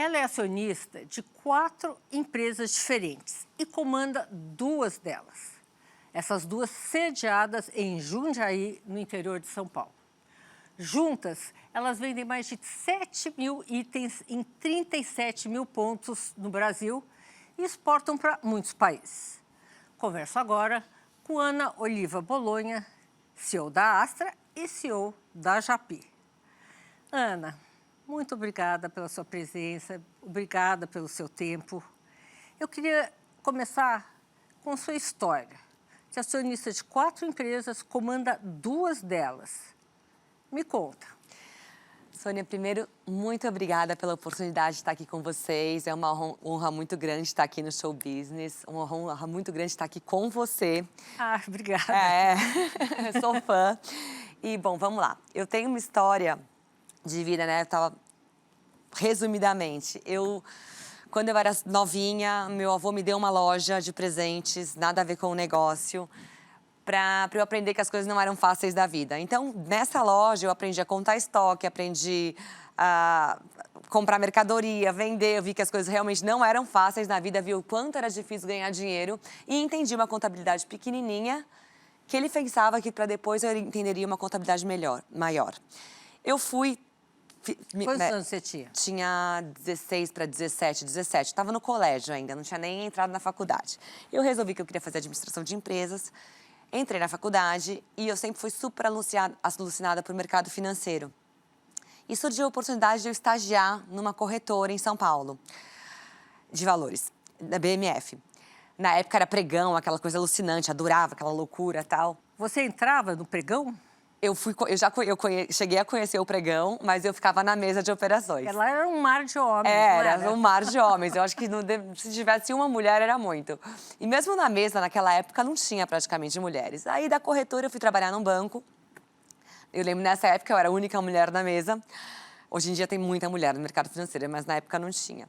Ela é acionista de 4 empresas diferentes e comanda 2 delas. Essas 2 sediadas em Jundiaí, no interior de São Paulo. Juntas, elas vendem mais de 7 mil itens em 37 mil pontos no Brasil e exportam para muitos países. Converso agora com Ana Oliva Bolonha, CEO da Astra e CEO da Japy. Ana, muito obrigada pela sua presença, obrigada pelo seu tempo. Eu queria começar com sua história. Você é acionista de 4 empresas, comanda 2 delas. Me conta. Sônia, primeiro, muito obrigada pela oportunidade de estar aqui com vocês. É uma honra muito grande estar aqui no Show Business, uma honra muito grande estar aqui com você. Ah, obrigada. Sou fã. E, bom, vamos lá. Eu tenho uma história de vida, né? Resumidamente, quando eu era novinha, meu avô me deu uma loja de presentes, nada a ver com o negócio, para eu aprender que as coisas não eram fáceis da vida. Então, nessa loja, eu aprendi a contar estoque, aprendi a comprar mercadoria, vender. Eu vi que as coisas realmente não eram fáceis na vida, vi o quanto era difícil ganhar dinheiro e entendi uma contabilidade pequenininha que ele pensava que para depois eu entenderia uma contabilidade maior. Eu fui... Quantos anos você tinha? Tinha 16 para 17. Estava no colégio ainda, não tinha nem entrado na faculdade. Eu resolvi que eu queria fazer administração de empresas. Entrei na faculdade e eu sempre fui super alucinada por mercado financeiro. E surgiu a oportunidade de eu estagiar numa corretora em São Paulo, de valores, da BMF. Na época era pregão, aquela coisa alucinante, adorava aquela loucura e tal. Você entrava no pregão? Eu cheguei a conhecer o pregão, mas eu ficava na mesa de operações. Ela era um mar de homens, Era um mar de homens. Eu acho que se tivesse uma mulher, era muito. E mesmo na mesa, naquela época, não tinha praticamente mulheres. Aí, da corretora, eu fui trabalhar num banco. Eu lembro, nessa época, eu era a única mulher na mesa. Hoje em dia tem muita mulher no mercado financeiro, mas na época não tinha.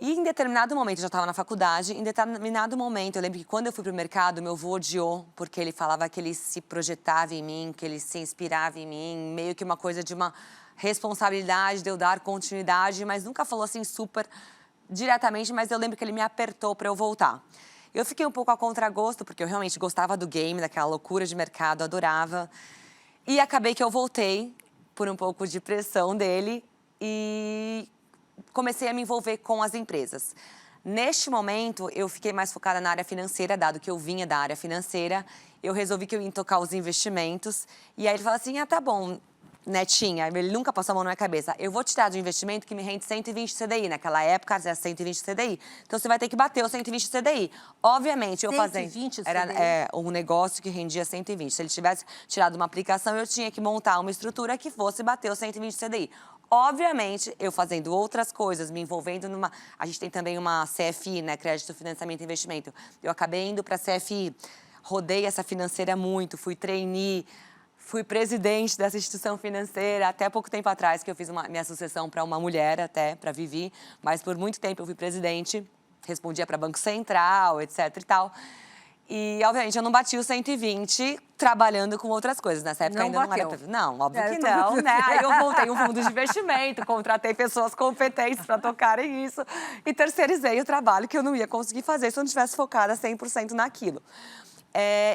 E em determinado momento, eu já estava na faculdade, em determinado momento, eu lembro que quando eu fui para o mercado, meu avô odiou, porque ele falava que ele se projetava em mim, que ele se inspirava em mim, meio que uma coisa de uma responsabilidade de eu dar continuidade, mas nunca falou assim super diretamente, mas eu lembro que ele me apertou para eu voltar. Eu fiquei um pouco a contragosto, porque eu realmente gostava do game, daquela loucura de mercado, adorava. E acabei que eu voltei por um pouco de pressão dele e comecei a me envolver com as empresas. Neste momento, eu fiquei mais focada na área financeira, dado que eu vinha da área financeira. Eu resolvi que eu ia tocar os investimentos. E aí ele falou assim, tá bom, netinha. Ele nunca passou a mão na minha cabeça. Eu vou te dar de investimento que me rende 120 CDI. Naquela época, era 120 CDI. Então, você vai ter que bater os 120 CDI. Obviamente, eu fazendo... 120 CDI? Era um negócio que rendia 120. Se ele tivesse tirado uma aplicação, eu tinha que montar uma estrutura que fosse bater os 120 CDI. Obviamente, eu fazendo outras coisas, me envolvendo numa... A gente tem também uma CFI, né? Crédito, Financiamento e Investimento. Eu acabei indo para a CFI, rodei essa financeira muito, fui trainee, fui presidente dessa instituição financeira, até pouco tempo atrás que eu fiz minha sucessão para uma mulher, até, para Vivi. Mas por muito tempo eu fui presidente, respondia para Banco Central, etc e tal. E, obviamente, eu não bati os 120 trabalhando com outras coisas. Nessa época ainda não era... Não, óbvio que não, né? Aí eu montei um fundo de investimento, contratei pessoas competentes para tocarem isso e terceirizei o trabalho que eu não ia conseguir fazer se eu não estivesse focada 100% naquilo.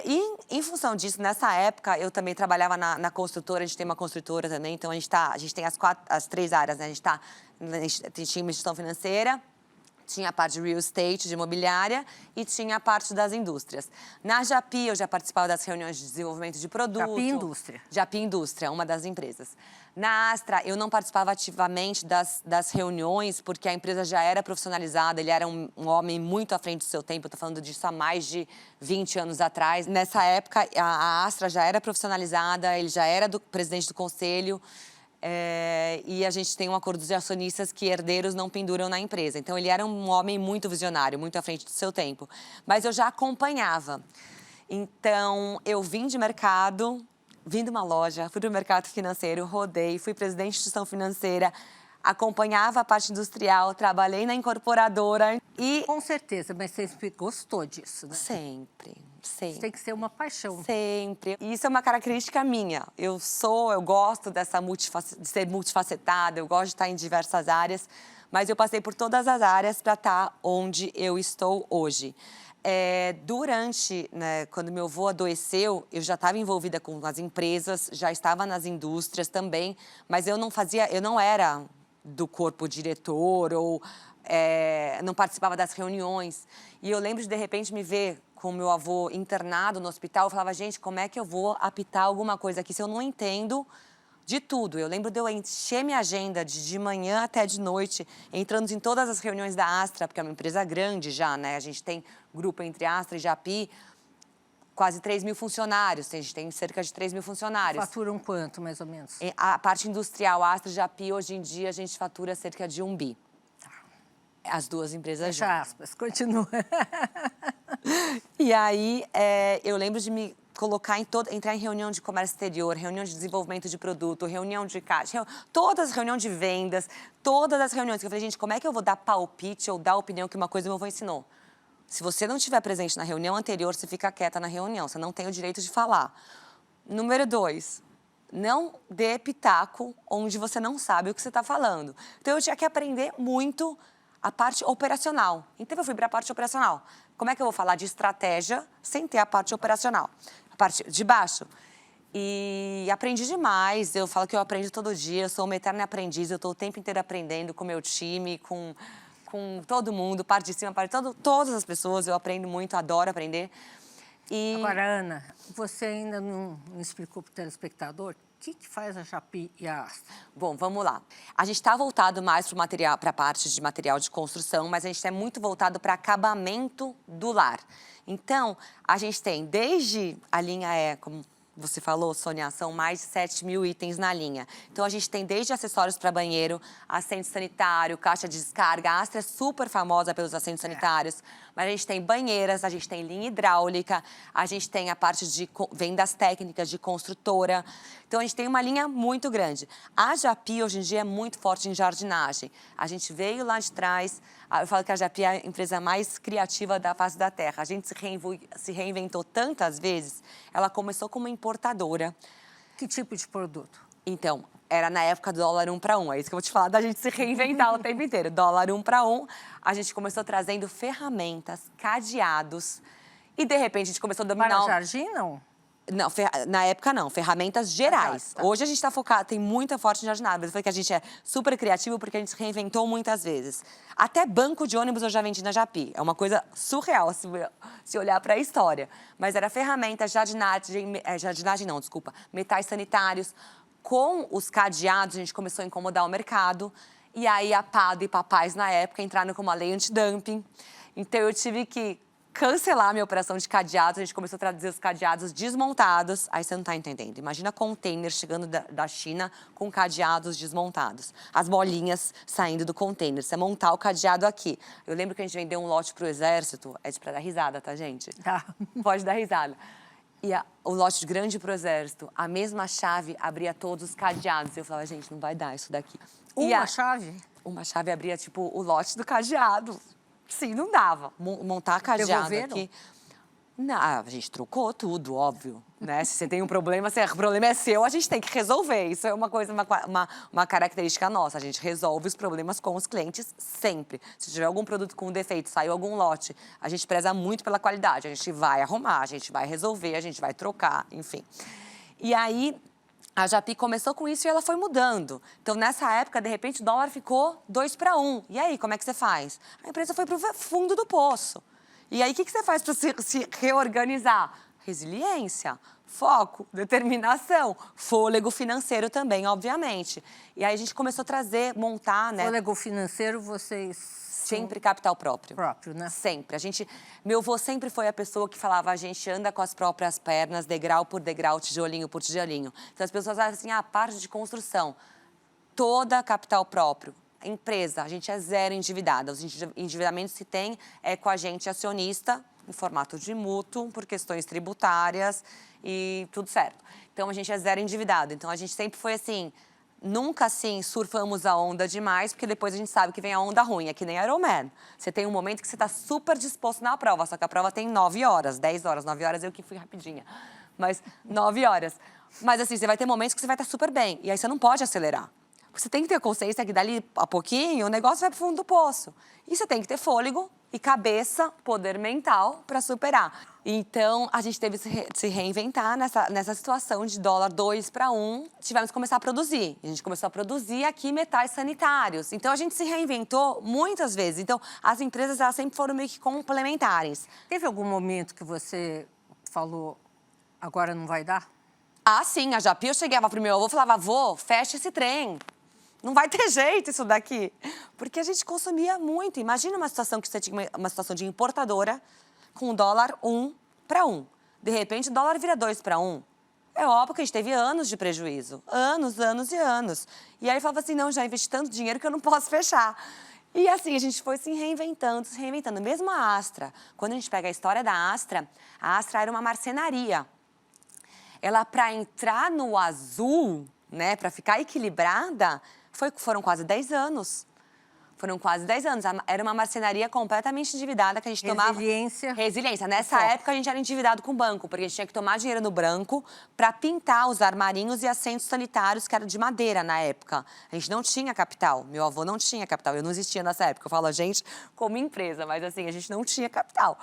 E, em função disso, nessa época, eu também trabalhava na construtora, a gente tem uma construtora também, então a gente tem as 3 áreas, né? A gente tinha uma instituição financeira, tinha a parte de real estate, de imobiliária, e tinha a parte das indústrias. Na Japy, eu já participava das reuniões de desenvolvimento de produto. Japy Indústria. Japy Indústria, uma das empresas. Na Astra, eu não participava ativamente das reuniões, porque a empresa já era profissionalizada, ele era um homem muito à frente do seu tempo, eu estou falando disso há mais de 20 anos atrás. Nessa época, a Astra já era profissionalizada, ele já era presidente do conselho, e a gente tem um acordo de acionistas que herdeiros não penduram na empresa. Então, ele era um homem muito visionário, muito à frente do seu tempo. Mas eu já acompanhava. Então, eu vim de mercado, vim de uma loja, fui para o mercado financeiro, rodei, fui presidente de instituição financeira, acompanhava a parte industrial, trabalhei na incorporadora e... Com certeza, mas você sempre gostou disso, né? Sempre. Isso tem que ser uma paixão. Sempre. E isso é uma característica minha. Eu gosto de ser multifacetada, eu gosto de estar em diversas áreas, Mas eu passei por todas as áreas para estar onde eu estou hoje. Durante, né, quando meu avô adoeceu, eu já estava envolvida com as empresas, já estava nas indústrias também, mas eu não era do corpo diretor ou não participava das reuniões. E eu lembro de repente, me ver com meu avô internado no hospital, eu falava, gente, como é que eu vou apitar alguma coisa aqui se eu não entendo de tudo? Eu lembro de eu encher minha agenda de manhã até de noite, entrando em todas as reuniões da Astra, porque é uma empresa grande já, né? A gente tem grupo entre Astra e Japy, quase 3.000 funcionários, a gente tem cerca de 3.000 funcionários. Faturam quanto, mais ou menos? A parte industrial, Astra e Japy, hoje em dia, a gente fatura cerca de 1 bi. As duas empresas juntas. Fecha aspas, continua. E aí, eu lembro de me colocar entrar em reunião de comércio exterior, reunião de desenvolvimento de produto, reunião de caixa, todas as reuniões de vendas, todas as reuniões que eu falei, gente, como é que eu vou dar palpite ou dar opinião que uma coisa meu avô ensinou? Se você não estiver presente na reunião anterior, você fica quieta na reunião, você não tem o direito de falar. Número 2, não dê pitaco onde você não sabe o que você está falando. Então, eu tinha que aprender muito a parte operacional. Então, eu fui para a parte operacional. Como é que eu vou falar de estratégia sem ter a parte operacional? A parte de baixo. E aprendi demais. Eu falo que eu aprendo todo dia. Eu sou uma eterna aprendiz. Eu estou o tempo inteiro aprendendo com o meu time, com todo mundo, parte de cima, parte de todas as pessoas. Eu aprendo muito, adoro aprender. Agora, Ana, você ainda não explicou para o telespectador o que faz a Japy e a Astra? Bom, vamos lá. A gente está voltado mais para a parte de material de construção, mas a gente é muito voltado para acabamento do lar. Então, a gente tem desde a linha como você falou, Sônia, são mais de 7.000 itens na linha. Então, a gente tem desde acessórios para banheiro, assento sanitário, caixa de descarga. A Astra é super famosa pelos assentos sanitários. Mas a gente tem banheiras, a gente tem linha hidráulica, a gente tem a parte de vendas técnicas de construtora. Então, a gente tem uma linha muito grande. A Japy, hoje em dia, é muito forte em jardinagem. A gente veio lá de trás, eu falo que a Japy é a empresa mais criativa da face da Terra. A gente se reinventou tantas vezes. Ela começou como importadora. Que tipo de produto? Então, era na época do dólar 1 para 1. É isso que eu vou te falar, da gente se reinventar o tempo inteiro. Dólar 1 para 1, a gente começou trazendo ferramentas, cadeados. E, de repente, a gente começou a dominar... Para jardim, não? Não, na época não, ferramentas gerais. Tá. Hoje a gente está focado, tem muita forte em jardinagem. Mas foi que a gente é super criativo porque a gente se reinventou muitas vezes. Até banco de ônibus eu já vendi na Japy. É uma coisa surreal se olhar para a história. Mas era ferramentas, jardinagem não, desculpa, metais sanitários. Com os cadeados, a gente começou a incomodar o mercado. E aí a Pado e Papais, na época, entraram com uma lei antidumping. Então eu tive que cancelar a minha operação de cadeados, a gente começou a traduzir os cadeados desmontados. Aí você não está entendendo. Imagina container chegando da China com cadeados desmontados. As bolinhas saindo do container. Você montar o cadeado aqui. Eu lembro que a gente vendeu um lote pro Exército. É pra dar risada, tá, gente? Tá. Pode dar risada. E o lote grande pro Exército, a mesma chave abria todos os cadeados. Eu falava, gente, não vai dar isso daqui. Uma chave? Uma chave abria, tipo, o lote do cadeado. Sim, não dava. Montar cadeado aqui. Não, a gente trocou tudo, óbvio. Né? Se você tem um problema, se o problema é seu, a gente tem que resolver. Isso é uma coisa, uma característica nossa. A gente resolve os problemas com os clientes sempre. Se tiver algum produto com defeito, saiu algum lote, a gente preza muito pela qualidade. A gente vai arrumar, a gente vai resolver, a gente vai trocar, enfim. E aí, a Japy começou com isso e ela foi mudando. Então, nessa época, de repente, o dólar ficou 2 para 1. E aí, como é que você faz? A empresa foi para o fundo do poço. E aí, o que você faz para se reorganizar? Resiliência, foco, determinação, fôlego financeiro também, obviamente. E aí, a gente começou a trazer, montar, né? Fôlego financeiro, vocês... Sempre capital próprio. Próprio, né? Sempre. Meu avô sempre foi a pessoa que falava, a gente anda com as próprias pernas, degrau por degrau, tijolinho por tijolinho. Então, as pessoas acham assim, parte de construção, toda capital próprio. Empresa, a gente é zero endividada. Os endividamentos que tem é com a gente acionista, em formato de mútuo, por questões tributárias e tudo certo. Então, a gente é zero endividado. Então, a gente sempre foi assim... Nunca, assim, surfamos a onda demais, porque depois a gente sabe que vem a onda ruim. É que nem Ironman. Você tem um momento que você está super disposto na prova, só que a prova tem 9 horas, 10 horas. 9 horas eu que fui rapidinha. Mas 9 horas. Mas, assim, você vai ter momentos que você vai estar super bem. E aí você não pode acelerar. você tem que ter consciência que dali a pouquinho o negócio vai pro fundo do poço. E você tem que ter fôlego e cabeça, poder mental para superar. Então, a gente teve que se reinventar nessa situação de dólar 2 para 1. Tivemos que começar a produzir. A gente começou a produzir aqui metais sanitários. Então, a gente se reinventou muitas vezes. Então, as empresas elas sempre foram meio que complementares. Teve algum momento que você falou, agora não vai dar? Ah, sim, a Japi, eu chegava pro meu avô e falava, avô, fecha esse trem. Não vai ter jeito isso daqui. Porque a gente consumia muito. Imagina uma situação que você tinha uma situação de importadora com o dólar 1 para 1. De repente, o dólar vira 2 para 1. É óbvio que a gente teve anos de prejuízo. Anos, anos e anos. E aí falava assim, não, já investi tanto dinheiro que eu não posso fechar. E assim, a gente foi se reinventando, se reinventando. Mesmo a Astra, quando a gente pega a história da Astra, a Astra era uma marcenaria. Ela, para entrar no azul, né, para ficar equilibrada, foram quase 10 anos. Foram quase 10 anos. Era uma marcenaria completamente endividada que a gente tomava... Resiliência. Nessa época, a gente era endividado com o banco, porque a gente tinha que tomar dinheiro no banco para pintar os armarinhos e assentos sanitários, que eram de madeira na época. A gente não tinha capital. Meu avô não tinha capital. Eu não existia nessa época. Eu falo a gente como empresa, mas assim, a gente não tinha capital.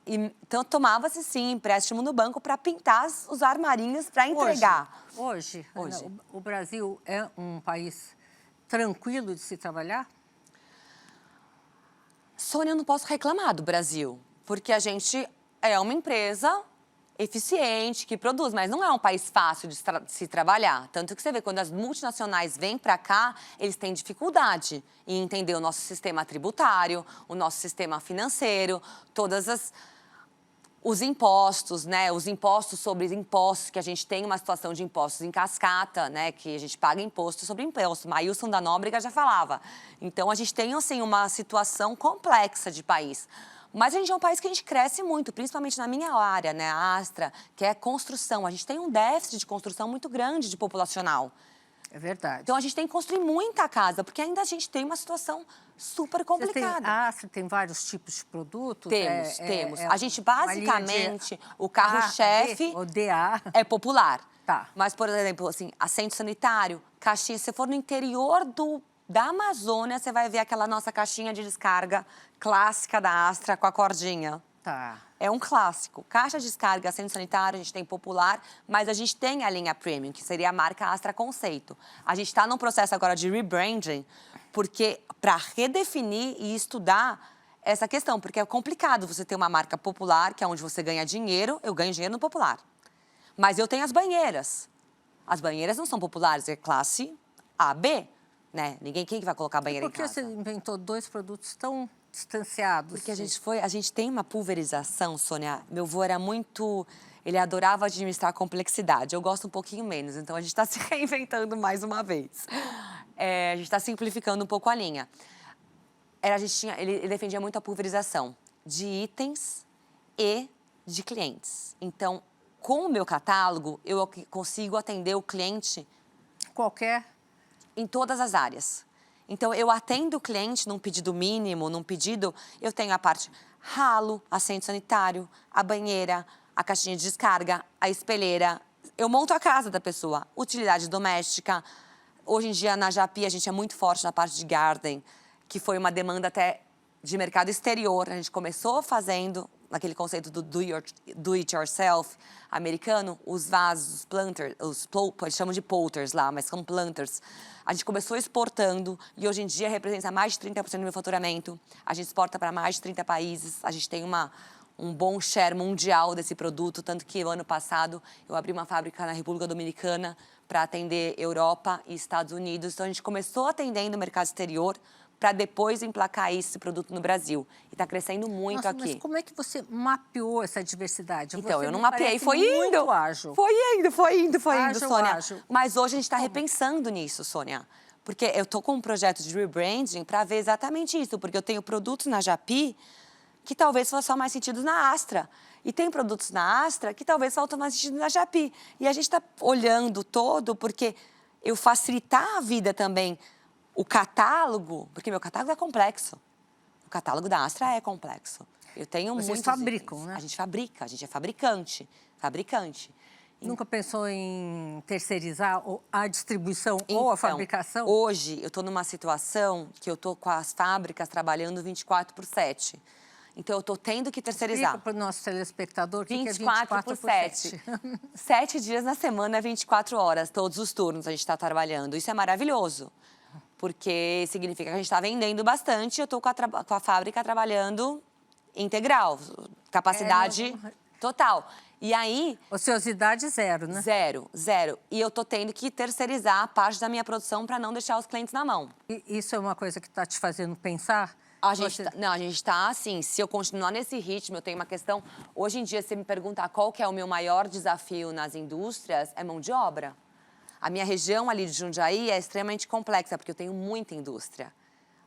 Então, tomava-se, sim, empréstimo no banco para pintar os armarinhos para entregar. Hoje, o Brasil é um país tranquilo de se trabalhar? Sônia, eu não posso reclamar do Brasil, porque a gente é uma empresa eficiente, que produz, mas não é um país fácil de se trabalhar. Tanto que você vê, quando as multinacionais vêm para cá, eles têm dificuldade em entender o nosso sistema tributário, o nosso sistema financeiro, os impostos, né? Os impostos sobre impostos, que a gente tem uma situação de impostos em cascata, né? Que a gente paga imposto sobre imposto. Maílson da Nóbrega já falava. Então, a gente tem, assim, uma situação complexa de país. Mas a gente é um país que a gente cresce muito, principalmente na minha área, né? A Astra, que é construção. A gente tem um déficit de construção muito grande de populacional. É verdade. Então, a gente tem que construir muita casa, porque ainda a gente tem uma situação super complicada. A Astra tem vários tipos de produtos? Temos. A gente, basicamente, o carro-chefe é popular. Tá. Mas, por exemplo, assim, assento sanitário, caixinha. Se você for no interior da Amazônia, você vai ver aquela nossa caixinha de descarga clássica da Astra com a cordinha. Tá. É um clássico. Caixa de descarga, assento sanitário, a gente tem popular, mas a gente tem a linha premium, que seria a marca Astra Conceito. A gente está num processo agora de rebranding, porque para redefinir e estudar essa questão, porque é complicado você ter uma marca popular, que é onde você ganha dinheiro, eu ganho dinheiro no popular. Mas eu tenho as banheiras. As banheiras não são populares, é classe A, B, né? Quem que vai colocar banheira em casa? Por que você inventou 2 produtos tão distanciados? Porque a gente tem uma pulverização, Sônia. Meu avô era muito... Ele adorava administrar complexidade. Eu gosto um pouquinho menos, então a gente está se reinventando mais uma vez. A gente está simplificando um pouco a linha. Ele defendia muito a pulverização de itens e de clientes. Então, com o meu catálogo, eu consigo atender o cliente... Qualquer? Em todas as áreas. Então, eu atendo o cliente num pedido mínimo, eu tenho a parte ralo, assento sanitário, a banheira, a caixinha de descarga, a espelheira. Eu monto a casa da pessoa, utilidade doméstica. Hoje em dia, na Japi, a gente é muito forte na parte de garden, que foi uma demanda até de mercado exterior. A gente começou fazendo, naquele conceito do do it yourself americano, os vasos, os planters, eles chamam de potters lá, mas são planters. A gente começou exportando e hoje em dia representa mais de 30% do meu faturamento. A gente exporta para mais de 30 países. A gente tem um bom share mundial desse produto, tanto que o ano passado eu abri uma fábrica na República Dominicana para atender Europa e Estados Unidos. Então, a gente começou atendendo o mercado exterior para depois emplacar esse produto no Brasil. E está crescendo muito aqui. Mas como é que você mapeou essa diversidade? Então, eu não mapeei, foi indo. Muito ágil. Foi indo, Sônia. Ágil. Mas hoje a gente está repensando nisso, Sônia. Porque eu tô com um projeto de rebranding para ver exatamente isso. Porque eu tenho produtos na Japi que talvez façam mais sentido na Astra. E tem produtos na Astra que talvez faltam mais sentido na Japi. E a gente está olhando todo porque eu facilitar a vida também, o catálogo, porque meu catálogo é complexo. O catálogo da Astra é complexo. Eu tenho Vocês muitos fabricam, itens. né? A gente fabrica, a gente é fabricante. Nunca pensou em terceirizar a distribuição ou Então, a fabricação? hoje eu estou numa situação que eu estou com as fábricas trabalhando 24/7. Então, eu estou tendo que terceirizar. Explica para o nosso telespectador o que é 24/7. 7 dias na semana, 24 horas, todos os turnos a gente está trabalhando. Isso é maravilhoso, porque significa que a gente está vendendo bastante e eu estou com a fábrica trabalhando integral, capacidade total. E aí... Ociosidade zero, né? Zero, zero. E eu tô tendo que terceirizar a parte da minha produção para não deixar os clientes na mão. E isso é uma coisa que está te fazendo pensar? A gente tá assim, se eu continuar nesse ritmo, eu tenho uma questão... Hoje em dia, se você me perguntar qual que é o meu maior desafio nas indústrias, é mão de obra. A minha região ali de Jundiaí é extremamente complexa, porque eu tenho muita indústria.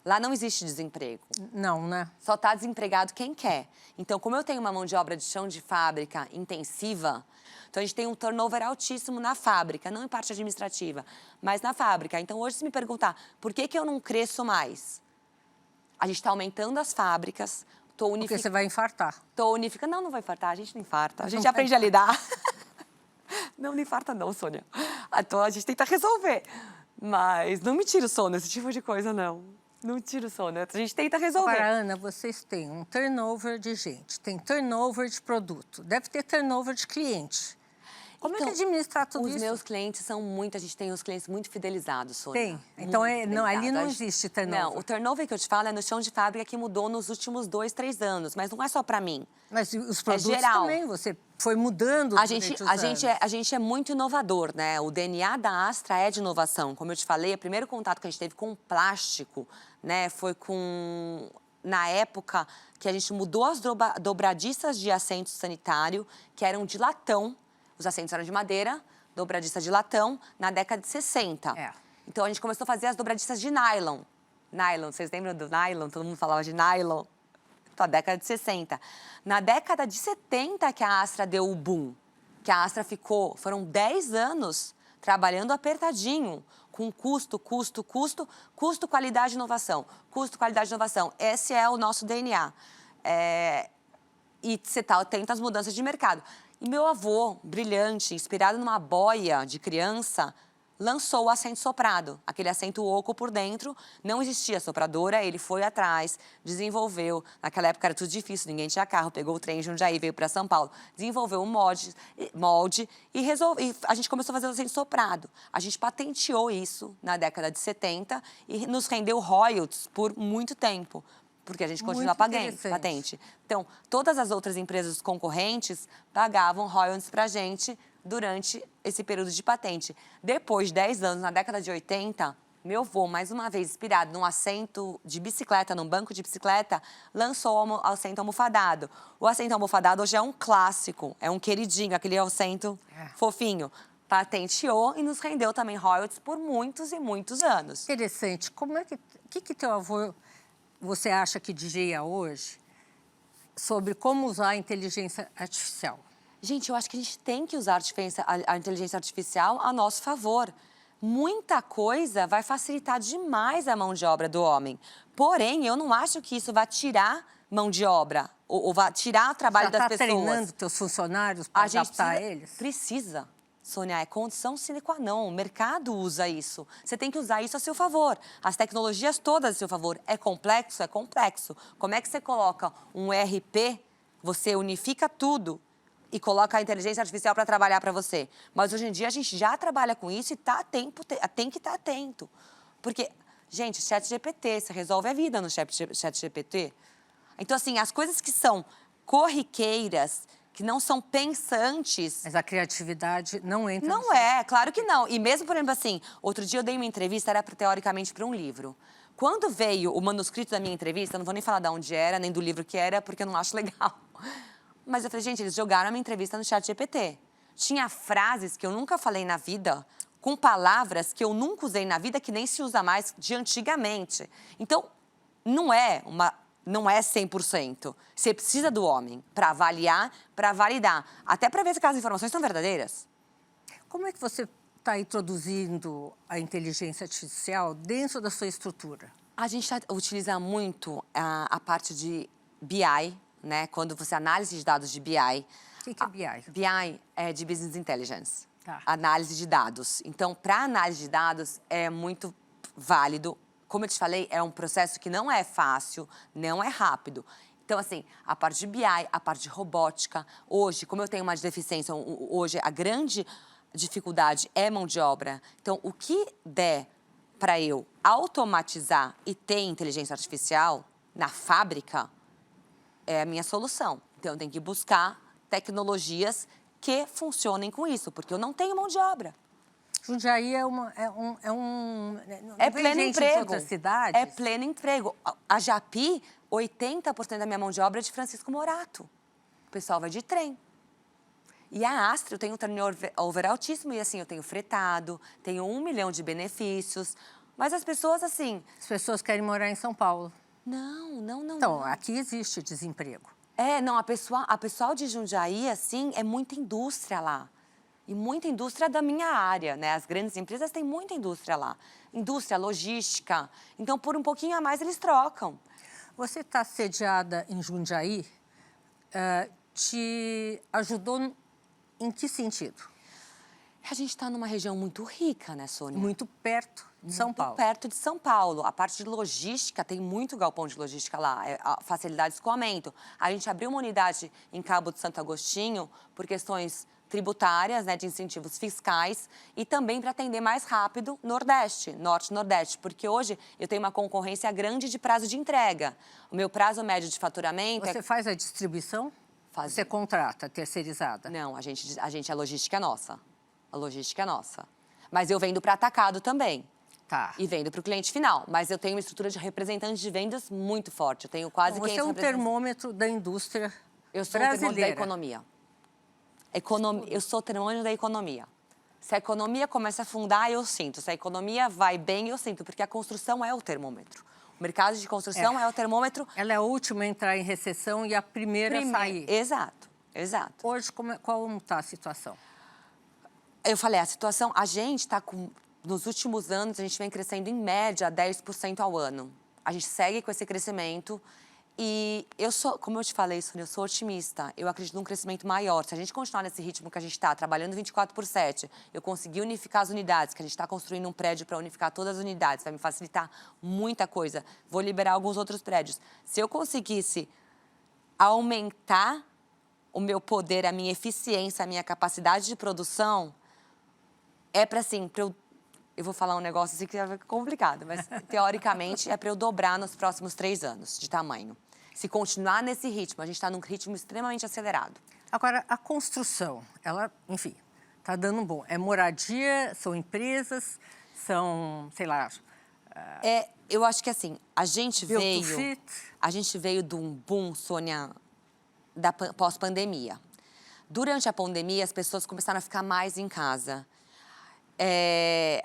Lá não existe desemprego. Não, né? Só está desempregado quem quer. Então, como eu tenho uma mão de obra de chão de fábrica intensiva, então a gente tem um turnover altíssimo na fábrica, não em parte administrativa, mas na fábrica. Então, hoje, se me perguntar por que eu não cresço mais, a gente está aumentando as fábricas, estou unificando... Porque você vai infartar. Estou unificando... Não, não vai infartar, a gente não infarta. A gente aprende a lidar. Não, não infarta não, Sônia. Então, a gente tenta resolver. Mas não me tira o sono, esse tipo de coisa, não. Não tira o sono, a gente tenta resolver. Agora, Ana, vocês têm um turnover de gente, tem turnover de produto, deve ter turnover de cliente. Como é que administrar tudo isso? Os meus clientes são muito... A gente tem os clientes muito fidelizados, Sônia. Tem? Então, ali não existe turnover? Não, o turnover que eu te falo é no chão de fábrica que mudou nos últimos 2, 3 anos. Mas não é só para mim. Mas os produtos geral. também, você foi mudando durante os anos. A gente é muito inovador, né? O DNA da Astra é de inovação. Como eu te falei, o primeiro contato que a gente teve com o plástico, né, foi na época que a gente mudou as dobradiças de assento sanitário, que eram de latão. Os assentos eram de madeira, dobradiça de latão, na década de 60. Então, a gente começou a fazer as dobradiças de nylon. Nylon, vocês lembram do nylon? Todo mundo falava de nylon. Então, a década de 60. Na década de 70 que a Astra deu o boom. Que a Astra foram 10 anos trabalhando apertadinho, com custo, qualidade e inovação. Custo, qualidade e inovação. Esse é o nosso DNA. E você está atento às mudanças de mercado. E meu avô, brilhante, inspirado numa boia de criança, lançou o assento soprado, aquele assento oco por dentro. Não existia sopradora, ele foi atrás, desenvolveu. Naquela época era tudo difícil, ninguém tinha carro, pegou o trem em Jundiaí, veio para São Paulo, desenvolveu um molde e a gente começou a fazer o assento soprado. A gente patenteou isso na década de 70 e nos rendeu royalties por muito tempo. Porque a gente continua pagando patente. Então, todas as outras empresas concorrentes pagavam royalties para a gente durante esse período de patente. Depois de 10 anos, na década de 80, meu avô, mais uma vez inspirado num assento de bicicleta, num banco de bicicleta, lançou o assento almofadado. O assento almofadado hoje é um clássico, é um queridinho, aquele assento fofinho. Patenteou e nos rendeu também royalties por muitos e muitos anos. Interessante. O que teu avô... você acha que dizia hoje sobre como usar a inteligência artificial? Gente, eu acho que a gente tem que usar a inteligência artificial a nosso favor. Muita coisa vai facilitar demais a mão de obra do homem. Porém, eu não acho que isso vai tirar mão de obra ou vai tirar o trabalho das pessoas. Já está treinando teus funcionários para adaptar a eles? Precisa. Sônia, é condição sine qua non. O mercado usa isso. Você tem que usar isso a seu favor. As tecnologias todas a seu favor. É complexo? É complexo. Como é que você coloca um ERP, você unifica tudo e coloca a inteligência artificial para trabalhar para você? Mas hoje em dia a gente já trabalha com isso e tem que estar atento. Porque, gente, ChatGPT, você resolve a vida no ChatGPT. Então, assim, as coisas que são corriqueiras, que não são pensantes... Mas a criatividade não entra... Não é, claro que não. E mesmo, por exemplo, assim, outro dia eu dei uma entrevista, era teoricamente para um livro. Quando veio o manuscrito da minha entrevista, eu não vou nem falar de onde era, nem do livro que era, porque eu não acho legal. Mas eu falei, gente, eles jogaram a minha entrevista no ChatGPT. Tinha frases que eu nunca falei na vida, com palavras que eu nunca usei na vida, que nem se usa mais de antigamente. Então, não é 100%. Você precisa do homem para avaliar, para validar. Até para ver se aquelas informações são verdadeiras. Como é que você está introduzindo a inteligência artificial dentro da sua estrutura? A gente utiliza muito a parte de BI, né? Quando você análise de dados de BI. O que é BI? BI é de Business Intelligence, Tá. análise de dados. Então, para análise de dados, é muito válido. Como eu te falei, é um processo que não é fácil, não é rápido. Então, assim, a parte de BI, a parte de robótica. Hoje, como eu tenho uma deficiência, hoje a grande dificuldade é mão de obra. Então, o que der para eu automatizar e ter inteligência artificial na fábrica é a minha solução. Então, eu tenho que buscar tecnologias que funcionem com isso, porque eu não tenho mão de obra. Jundiaí não É vem pleno gente de emprego. outras cidades? É pleno emprego. A Japi, 80% da minha mão de obra é de Francisco Morato. O pessoal vai de trem. E a Astra, eu tenho um turnover altíssimo. E assim, eu tenho fretado, tenho 1 milhão de benefícios. Mas as pessoas, assim... As pessoas querem morar em São Paulo. Não. Então, aqui existe desemprego. Não, a pessoal de Jundiaí, assim, é muita indústria lá. E muita indústria da minha área, né? As grandes empresas têm muita indústria lá. Indústria, logística. Então, por um pouquinho a mais, eles trocam. Você está sediada em Jundiaí, te ajudou em que sentido? A gente está numa região muito rica, né, Sônia? Muito perto de São Paulo. Muito perto de São Paulo. A parte de logística, tem muito galpão de logística lá, facilidade de escoamento. A gente abriu uma unidade em Cabo de Santo Agostinho por questões tributárias, né, de incentivos fiscais e também para atender mais rápido Nordeste, Norte e Nordeste, porque hoje eu tenho uma concorrência grande de prazo de entrega. O meu prazo médio de faturamento Você faz a distribuição? Faz. Você contrata, terceirizada? Não, a logística é nossa. A logística é nossa. Mas eu vendo para atacado também. Tá. E vendo para o cliente final. Mas eu tenho uma estrutura de representante de vendas muito forte. Eu tenho quase 500 Você é um termômetro da indústria Eu sou brasileira. o termômetro da economia. Eu sou o termômetro da economia. Se a economia começa a afundar, eu sinto. Se a economia vai bem, eu sinto. Porque a construção é o termômetro. O mercado de construção é o termômetro. Ela é a última a entrar em recessão e a primeira a sair. Exato. Hoje, como está a situação? Eu falei, a situação... A gente está com... Nos últimos anos, a gente vem crescendo, em média, 10% ao ano. A gente segue com esse crescimento. E eu sou, como eu te falei, Sônia, eu sou otimista. Eu acredito num crescimento maior. Se a gente continuar nesse ritmo que a gente está, trabalhando 24/7, eu conseguir unificar as unidades, que a gente está construindo um prédio para unificar todas as unidades, vai me facilitar muita coisa. Vou liberar alguns outros prédios. Se eu conseguisse aumentar o meu poder, a minha eficiência, a minha capacidade de produção, é para assim, eu vou falar um negócio assim que é complicado, mas teoricamente é para eu dobrar nos próximos 3 anos de tamanho. Se continuar nesse ritmo, a gente está num ritmo extremamente acelerado. Agora, a construção, ela, enfim, está dando um bom. É moradia, são empresas, são, sei lá... Eu acho que assim, a gente Build to fit. veio de um boom, Sônia, da pós-pandemia. Durante a pandemia, as pessoas começaram a ficar mais em casa.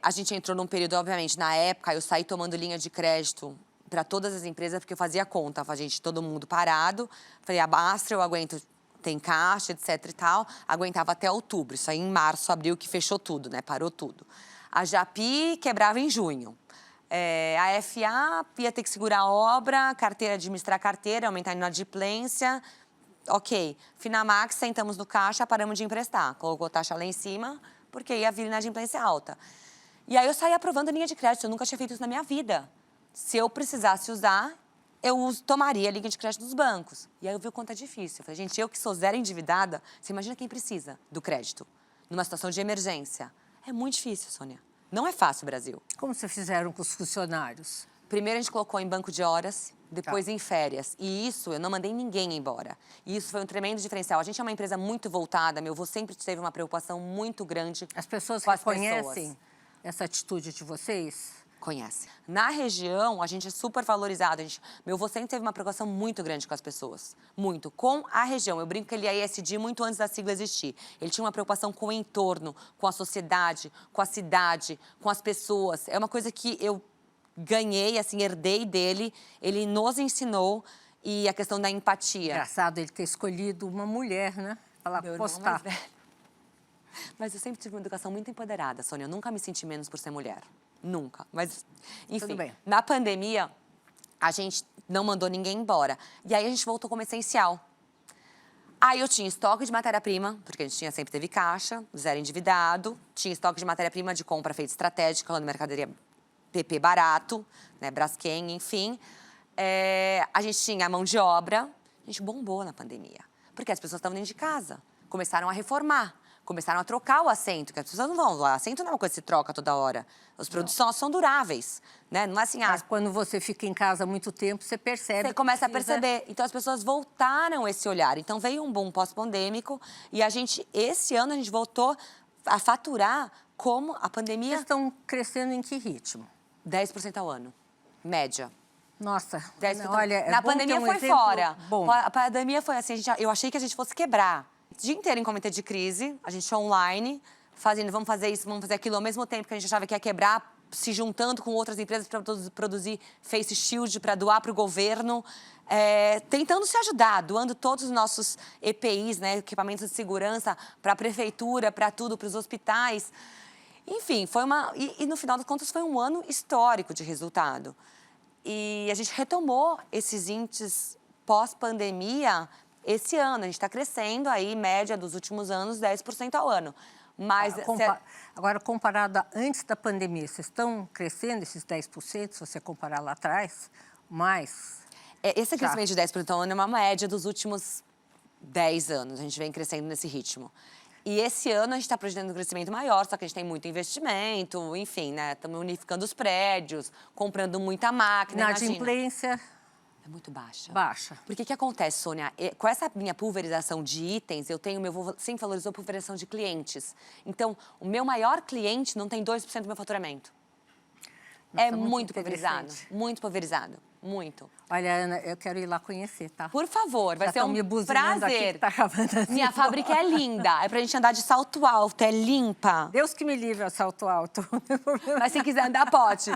A gente entrou num período, obviamente, na época, eu saí tomando linha de crédito para todas as empresas, porque eu fazia conta, todo mundo parado. Falei, a Astra eu aguento, tem caixa, etc e tal. Aguentava até outubro, isso aí em março, abril, que fechou tudo, né? Parou tudo. A Japi quebrava em junho. A FA ia ter que segurar a obra, administrar a carteira, aumentar a inadimplência. Ok. Finamax, sentamos no caixa, paramos de emprestar. Colocou a taxa lá em cima, porque ia vir inadimplência alta. E aí eu saí aprovando linha de crédito, eu nunca tinha feito isso na minha vida. Se eu precisasse usar, tomaria a linha de crédito dos bancos. E aí eu vi o quanto é difícil. Eu falei, gente, eu que sou zero endividada, você imagina quem precisa do crédito numa situação de emergência. É muito difícil, Sônia. Não é fácil, Brasil. Como vocês fizeram com os funcionários? Primeiro a gente colocou em banco de horas, depois em férias. E isso, eu não mandei ninguém embora. E isso foi um tremendo diferencial. A gente é uma empresa muito voltada, meu avô sempre teve uma preocupação muito grande As pessoas com as reconhecem essa atitude de vocês? Conhece. Na região, a gente é super valorizado. Meu avô sempre teve uma preocupação muito grande com as pessoas. Muito. Com a região. Eu brinco que ele é ESG muito antes da sigla existir. Ele tinha uma preocupação com o entorno, com a sociedade, com a cidade, com as pessoas. É uma coisa que eu ganhei, assim, herdei dele. Ele nos ensinou. E a questão da empatia. Engraçado ele ter escolhido uma mulher, né? Falar, postar. Mas eu sempre tive uma educação muito empoderada, Sônia. Eu nunca me senti menos por ser mulher. Nunca. Mas, enfim, tudo bem. Na pandemia, a gente não mandou ninguém embora. E aí a gente voltou como essencial. Aí eu tinha estoque de matéria-prima, porque a gente sempre teve caixa, zero endividado. Tinha estoque de matéria-prima de compra feita estratégica, falando de mercadoria PP barato, né, Braskem, enfim. A gente tinha a mão de obra. A gente bombou na pandemia, porque as pessoas estavam dentro de casa. Começaram a reformar, começaram a trocar o assento, que as pessoas não vão lá. Assento não é uma coisa que se troca toda hora. Os produtos são duráveis, né? Não é assim, Mas quando você fica em casa há muito tempo, você percebe. você começa a perceber. Então, as pessoas voltaram esse olhar. Então, veio um boom pós-pandêmico e esse ano, a gente voltou a faturar como a pandemia... Vocês estão crescendo em que ritmo? 10% ao ano, média. Nossa, 10%. olha, Na pandemia foi fora. Bom. A pandemia foi assim, eu achei que a gente fosse quebrar. O dia inteiro em comitê de crise, a gente online, fazendo, vamos fazer isso, vamos fazer aquilo, ao mesmo tempo que a gente achava que ia quebrar, se juntando com outras empresas para produzir face shield, para doar para o governo, tentando se ajudar, doando todos os nossos EPIs, né, equipamentos de segurança, para a prefeitura, para tudo, para os hospitais. Enfim, foi e no final das contas foi um ano histórico de resultado. E a gente retomou esses índices pós-pandemia esse ano. A gente está crescendo aí, média dos últimos anos, 10% ao ano. Mas... Agora, comparado a antes da pandemia, vocês estão crescendo esses 10%, se você comparar lá atrás, mais? Esse crescimento de 10% ao ano é uma média dos últimos 10 anos. A gente vem crescendo nesse ritmo. E esse ano a gente está projetando um crescimento maior, só que a gente tem muito investimento, enfim, né? Estamos unificando os prédios, comprando muita máquina, Inadimplência? É muito baixa. Baixa. Porque o que acontece, Sônia? Com essa minha pulverização de itens, meu sempre valorizou a pulverização de clientes. Então, o meu maior cliente não tem 2% do meu faturamento. Nossa, é muito pulverizado, muito pulverizado, muito. Olha, Ana, eu quero ir lá conhecer, tá? Por favor, vai ser um prazer. Aqui, tá assim. Minha fábrica é linda, é pra gente andar de salto alto, é limpa. Deus que me livre a salto alto. Mas se quiser andar, pode.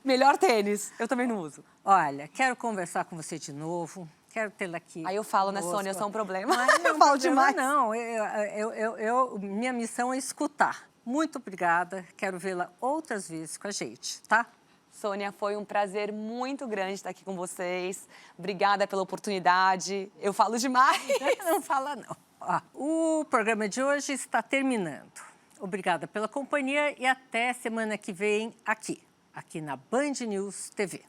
Melhor tênis, eu também não uso. Olha, quero conversar com você de novo. Quero tê-la aqui. Aí eu falo, né, Sônia, eu sou um problema. Mas eu falo demais. Não, minha missão é escutar. Muito obrigada. Quero vê-la outras vezes com a gente, tá? Sônia, foi um prazer muito grande estar aqui com vocês. Obrigada pela oportunidade. Eu falo demais. Não fala, não. Ó, o programa de hoje está terminando. Obrigada pela companhia e até semana que vem aqui na Band News TV.